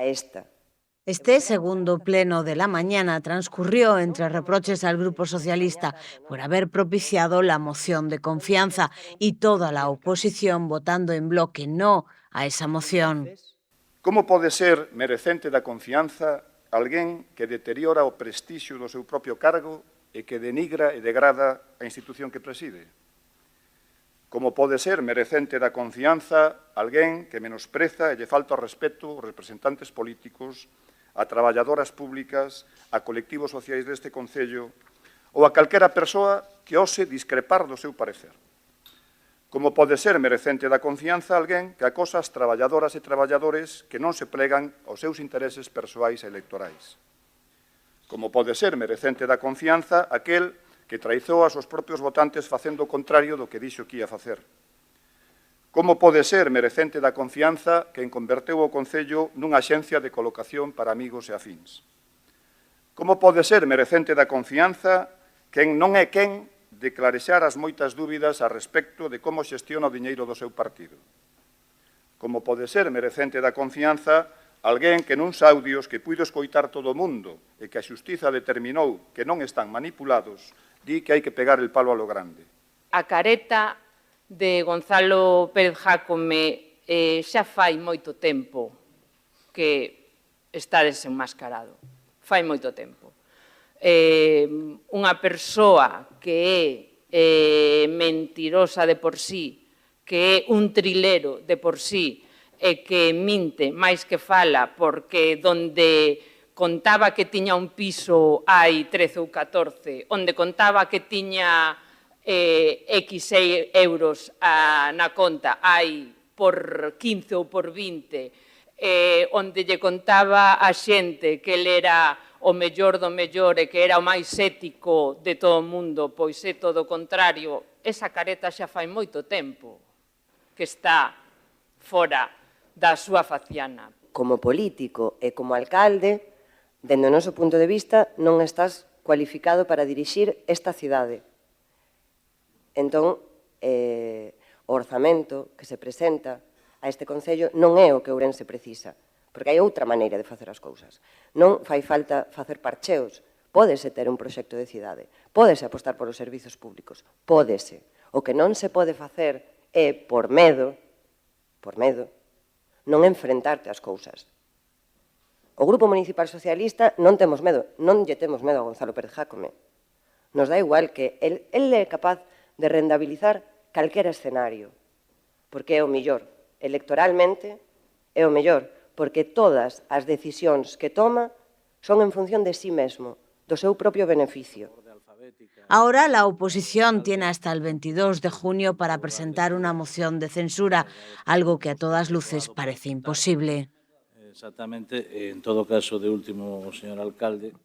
a esta. Este segundo pleno de la mañana transcurrió entre reproches al Grupo Socialista por haber propiciado la moción de confianza y toda la oposición votando en bloque no a esa moción. Como pode ser merecente da confianza alguén que deteriora o prestixio do seu propio cargo e que denigra e degrada a institución que preside? Como pode ser merecente da confianza alguén que menospreza e lle falta o respeto aos representantes políticos, a traballadoras públicas, a colectivos sociais deste Concello ou a calquera persoa que ose discrepar do seu parecer? Como pode ser merecente da confianza alguén que acosa as traballadoras e traballadores que non se plegan aos seus intereses persoais e electorais? Como pode ser merecente da confianza aquel que traizou aos seus propios votantes facendo o contrario do que dixo que ia facer? Como pode ser merecente da confianza quen converteu o Concello nunha axencia de colocación para amigos e afíns? Como pode ser merecente da confianza quen non é quen de clarexar as moitas dúbidas a respecto de como xestiona o diñeiro do seu partido? Como pode ser merecente da confianza alguén que nuns audios que puido escoitar todo o mundo e que a xustiza determinou que non están manipulados, di que hai que pegar el palo a lo grande? A careta de Gonzalo Pérez Jácome xa fai moito tempo que está desenmascarado. Fai moito tempo. Unha persoa que é mentirosa de por sí, que é un trilero de por sí e que minte máis que fala porque donde contaba que tiña un piso hai 13 ou 14, onde contaba que tiña X euros na conta hai por 15 ou por 20, onde lle contaba a xente que ele era o mellor do mellor e que era o máis ético de todo o mundo, pois é todo o contrario. Esa careta xa fai moito tempo que está fora da súa faciana. Como político e como alcalde, dende o noso punto de vista, non estás cualificado para dirixir esta cidade. Entón, o orzamento que se presenta a este Concello non é o que Ourense precisa, porque hai outra maneira de facer as cousas. Non fai falta facer parcheos, pódese ter un proxecto de cidade, pódese apostar polos servizos públicos, pódese. O que non se pode facer é, por medo, non enfrentarte ás cousas. O Grupo Municipal Socialista non temos medo, non lle temos medo a Gonzalo Pérez Jácome. Nos dá igual que el é capaz de rentabilizar calquera escenario, porque é o mellor, electoralmente é o mellor, porque todas as decisións que toma son en función de sí mesmo, do seu propio beneficio. Ahora la oposición tiene hasta el 22 de junio para presentar una moción de censura, algo que a todas luces parece imposible. Exactamente, en todo caso, de último, señor alcalde,